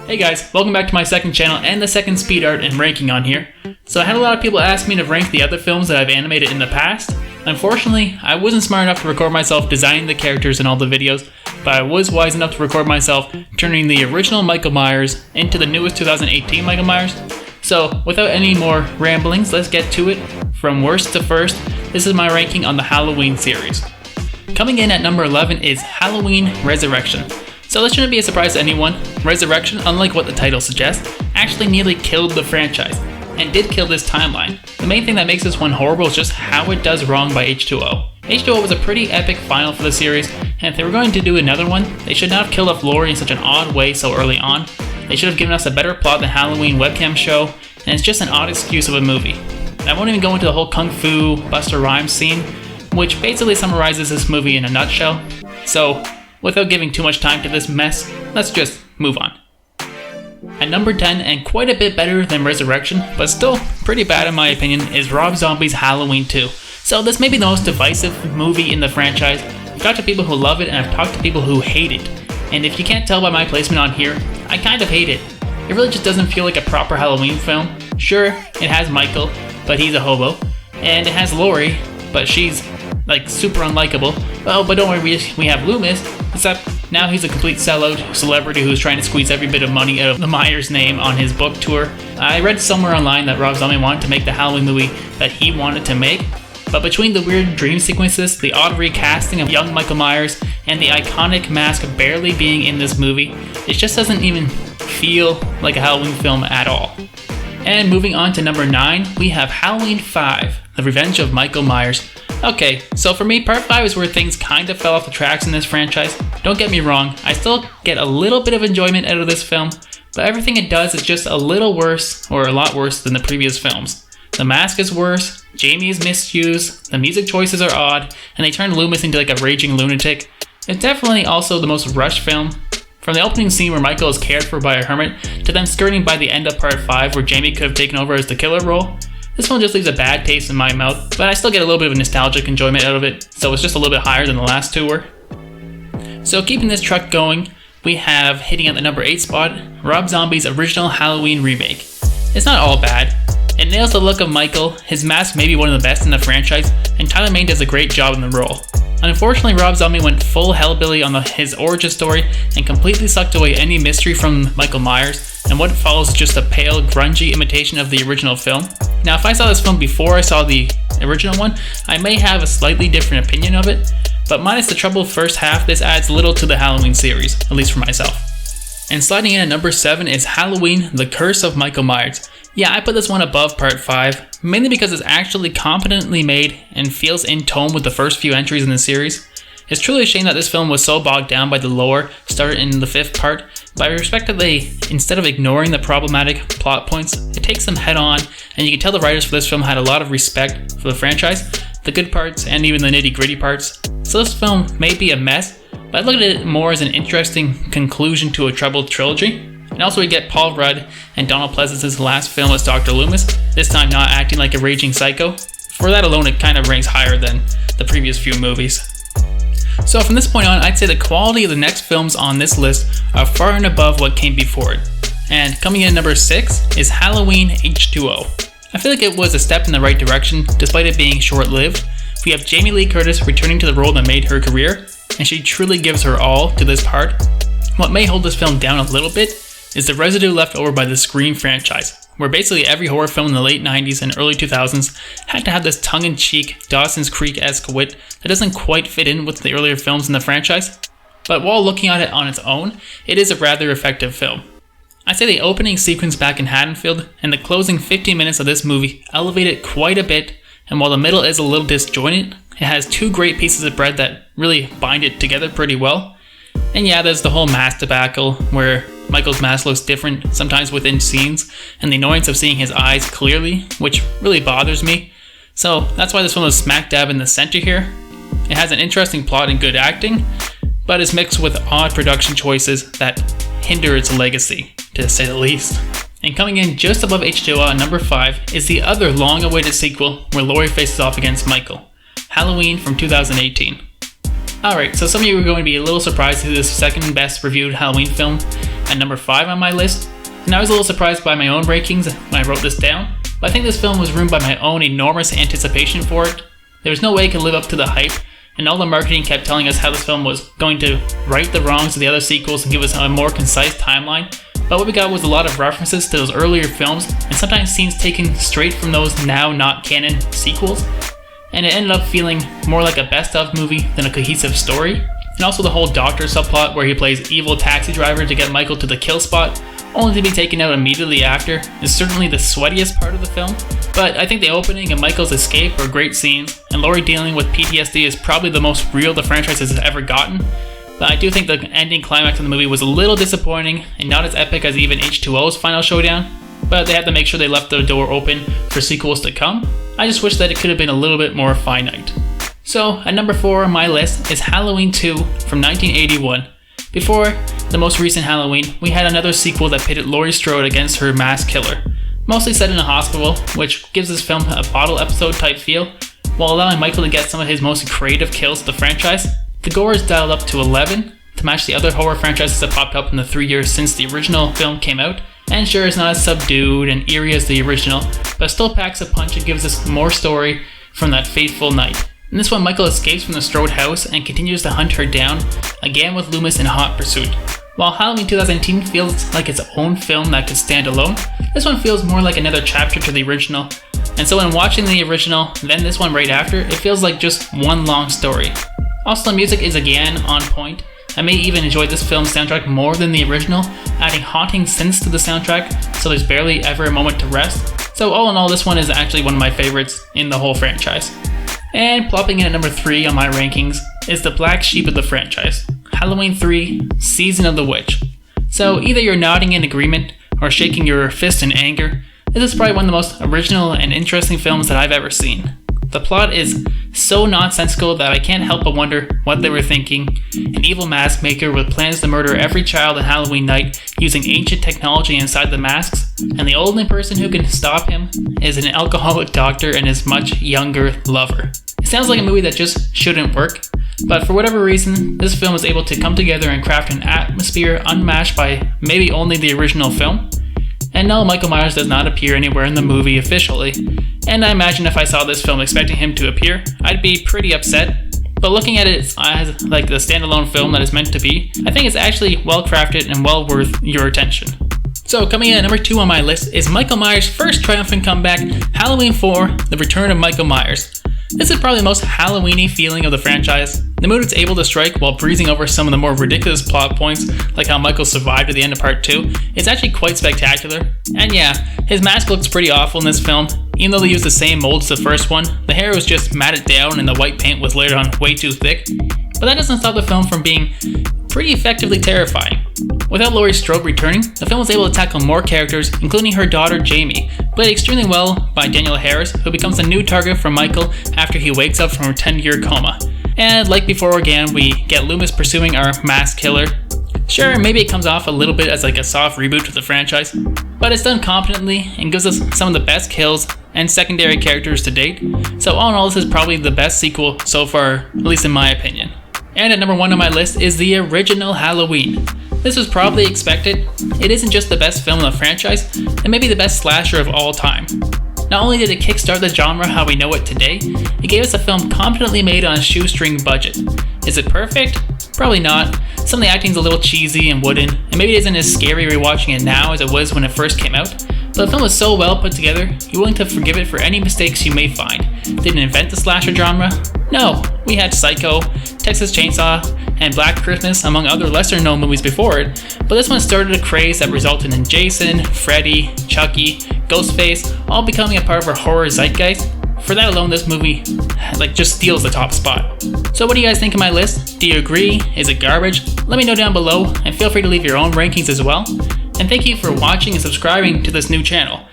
Hey guys, welcome back to my second channel and the second speed art and ranking on here. So I had a lot of people ask me to rank the other films that I've animated in the past. Unfortunately, I wasn't smart enough to record myself designing the characters in all the videos, but I was wise enough to record myself turning the original Michael Myers into the newest 2018 Michael Myers. So without any more ramblings, let's get to it. From worst to first, this is my ranking on the Halloween series. Coming in at number 11 is Halloween Resurrection. So this shouldn't be a surprise to anyone. Resurrection, unlike what the title suggests, actually nearly killed the franchise, and did kill this timeline. The main thing that makes this one horrible is just how it does wrong by H2o. H2o was a pretty epic final for the series, and if they were going to do another one, they should not have killed off Laurie in such an odd way so early on. They should have given us a better plot than Halloween webcam show, and it's just an odd excuse of a movie. I won't even go into the whole Kung Fu Buster Rhymes scene, which basically summarizes this movie in a nutshell. So, without giving too much time to this mess, let's just move on. At number 10, and quite a bit better than Resurrection, but still pretty bad in my opinion, is Rob Zombie's Halloween 2. So this may be the most divisive movie in the franchise. I've talked to people who love it and I've talked to people who hate it. And if you can't tell by my placement on here, I kind of hate it. It really just doesn't feel like a proper Halloween film. Sure, it has Michael, but he's a hobo. And it has Laurie, but she's like super unlikable. Oh, but don't worry, we have Loomis, except now he's a complete sellout celebrity who's trying to squeeze every bit of money out of the Myers name on his book tour. I read somewhere online that Rob Zombie wanted to make the Halloween movie that he wanted to make, but between the weird dream sequences, the odd recasting of young Michael Myers, and the iconic mask barely being in this movie, it just doesn't even feel like a Halloween film at all. And moving on to number 9, we have Halloween 5, The Revenge of Michael Myers. Okay, so for me, part 5 is where things kind of fell off the tracks in this franchise. Don't get me wrong, I still get a little bit of enjoyment out of this film, but everything it does is just a little worse, or a lot worse than the previous films. The mask is worse, Jamie is misused, the music choices are odd, and they turn Loomis into like a raging lunatic. It's definitely also the most rushed film. From the opening scene where Michael is cared for by a hermit, to them skirting by the end of part 5 where Jamie could have taken over as the killer role, this one just leaves a bad taste in my mouth, but I still get a little bit of nostalgic enjoyment out of it, so it's just a little bit higher than the last two were. So keeping this truck going, we have, hitting at the number 8 spot, Rob Zombie's original Halloween remake. It's not all bad. It nails the look of Michael, his mask may be one of the best in the franchise, and Tyler Mane does a great job in the role. Unfortunately, Rob Zombie went full hellbilly on his origin story and completely sucked away any mystery from Michael Myers, and what follows is just a pale, grungy imitation of the original film. Now, if I saw this film before I saw the original one, I may have a slightly different opinion of it, but minus the troubled first half, this adds little to the Halloween series, at least for myself. And sliding in at number 7 is Halloween, The Curse of Michael Myers. Yeah, I put this one above part 5, mainly because it's actually competently made and feels in tone with the first few entries in the series. It's truly a shame that this film was so bogged down by the lore started in the 5th part, but I respect that they, instead of ignoring the problematic plot points, it takes them head on, and you can tell the writers for this film had a lot of respect for the franchise, the good parts and even the nitty gritty parts. So this film may be a mess, but I look at it more as an interesting conclusion to a troubled trilogy. And also we get Paul Rudd and Donald Pleasance's last film as Dr. Loomis, this time not acting like a raging psycho. For that alone, it kind of ranks higher than the previous few movies. So from this point on, I'd say the quality of the next films on this list are far and above what came before it. And coming in at number 6 is Halloween H2o. I feel like it was a step in the right direction, despite it being short-lived. We have Jamie Lee Curtis returning to the role that made her career, and she truly gives her all to this part. What may hold this film down a little bit is the residue left over by the Scream franchise, where basically every horror film in the late 90s and early 2000s had to have this tongue-in-cheek, Dawson's Creek-esque wit that doesn't quite fit in with the earlier films in the franchise. But while looking at it on its own, it is a rather effective film. I'd say the opening sequence back in Haddonfield and the closing 15 minutes of this movie elevate it quite a bit, and while the middle is a little disjointed, it has two great pieces of bread that really bind it together pretty well. And yeah, there's the whole mask debacle, where Michael's mask looks different sometimes within scenes, and the annoyance of seeing his eyes clearly, which really bothers me. So that's why this film is smack dab in the center here. It has an interesting plot and good acting, but is mixed with odd production choices that hinder its legacy, to say the least. And coming in just above H2o at number 5 is the other long-awaited sequel where Laurie faces off against Michael, Halloween from 2018. Alright, so some of you are going to be a little surprised to this second best reviewed Halloween film, at number 5 on my list, and I was a little surprised by my own rankings when I wrote this down, but I think this film was ruined by my own enormous anticipation for it. There was no way it could live up to the hype, and all the marketing kept telling us how this film was going to right the wrongs of the other sequels and give us a more concise timeline, but what we got was a lot of references to those earlier films, and sometimes scenes taken straight from those now not canon sequels, and it ended up feeling more like a best-of movie than a cohesive story. And also the whole doctor subplot where he plays evil taxi driver to get Michael to the kill spot, only to be taken out immediately after, is certainly the sweatiest part of the film. But I think the opening and Michael's escape are great scenes, and Laurie dealing with PTSD is probably the most real the franchise has ever gotten. But I do think the ending climax of the movie was a little disappointing, and not as epic as even H2O's final showdown, but they had to make sure they left the door open for sequels to come. I just wish that it could have been a little bit more finite. So, at number 4 on my list is Halloween 2 from 1981. Before the most recent Halloween, we had another sequel that pitted Laurie Strode against her masked killer, mostly set in a hospital, which gives this film a bottle episode type feel, while allowing Michael to get some of his most creative kills of the franchise. The gore is dialed up to 11 to match the other horror franchises that popped up in the 3 years since the original film came out, and sure, it's not as subdued and eerie as the original, but still packs a punch and gives us more story from that fateful night. In this one, Michael escapes from the Strode house and continues to hunt her down, again with Loomis in hot pursuit. While Halloween 2018 feels like its own film that could stand alone, this one feels more like another chapter to the original, and so when watching the original, then this one right after, it feels like just one long story. Also, the music is again on point. I may even enjoy this film's soundtrack more than the original, adding haunting synths to the soundtrack, so there's barely ever a moment to rest. So all in all, this one is actually one of my favorites in the whole franchise. And plopping in at number 3 on my rankings is the black sheep of the franchise, Halloween 3, Season of the Witch. So either you're nodding in agreement or shaking your fist in anger, this is probably one of the most original and interesting films that I've ever seen. The plot is so nonsensical that I can't help but wonder what they were thinking. An evil mask maker with plans to murder every child on Halloween night using ancient technology inside the masks, and the only person who can stop him is an alcoholic doctor and his much younger lover. It sounds like a movie that just shouldn't work, but for whatever reason, this film is able to come together and craft an atmosphere unmatched by maybe only the original film. And no, Michael Myers does not appear anywhere in the movie officially, and I imagine if I saw this film expecting him to appear, I'd be pretty upset. But looking at it as like the standalone film that it's meant to be, I think it's actually well crafted and well worth your attention. So coming in at number 2 on my list is Michael Myers' first triumphant comeback, Halloween 4, The Return of Michael Myers. This is probably the most Halloween-y feeling of the franchise. The mood it's able to strike while breezing over some of the more ridiculous plot points, like how Michael survived at the end of part 2, is actually quite spectacular. And yeah, his mask looks pretty awful in this film. Even though they used the same mold as the first one, the hair was just matted down and the white paint was layered on way too thick. But that doesn't stop the film from being pretty effectively terrifying. Without Laurie Strode returning, the film was able to tackle more characters, including her daughter Jamie, played extremely well by Danielle Harris, who becomes a new target for Michael after he wakes up from a 10-year coma. And like before again, we get Loomis pursuing our masked killer. Sure, maybe it comes off a little bit as like a soft reboot to the franchise, but it's done competently and gives us some of the best kills and secondary characters to date. So all in all, this is probably the best sequel so far, at least in my opinion. And at number 1 on my list is the original Halloween. This was probably expected. It isn't just the best film in the franchise, it may be the best slasher of all time. Not only did it kickstart the genre how we know it today, it gave us a film competently made on a shoestring budget. Is it perfect? Probably not. Some of the acting's a little cheesy and wooden, and maybe it isn't as scary rewatching it now as it was when it first came out, but the film is so well put together, you're willing to forgive it for any mistakes you may find. Did it invent the slasher genre? No. We had Psycho, Texas Chainsaw, and Black Christmas, among other lesser known movies before it, but this one started a craze that resulted in Jason, Freddy, Chucky, Ghostface, all becoming a part of our horror zeitgeist. For that alone, this movie just steals the top spot. So what do you guys think of my list? Do you agree? Is it garbage? Let me know down below, and feel free to leave your own rankings as well. And thank you for watching and subscribing to this new channel.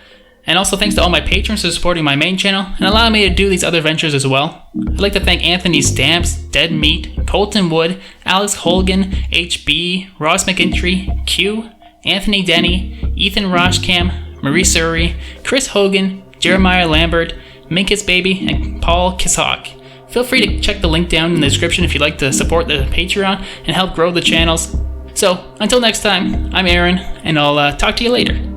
And also thanks to all my patrons for supporting my main channel and allowing me to do these other ventures as well. I'd like to thank Anthony Stamps, Dead Meat, Colton Wood, Alex Holgan, HB, Ross McIntry, Q, Anthony Denny, Ethan Roshcam, Marie Suri, Chris Hogan, Jeremiah Lambert, Minkus Baby, and Paul Kisak. Feel free to check the link down in the description if you'd like to support the Patreon and help grow the channels. So, until next time, I'm Aaron, and I'll talk to you later.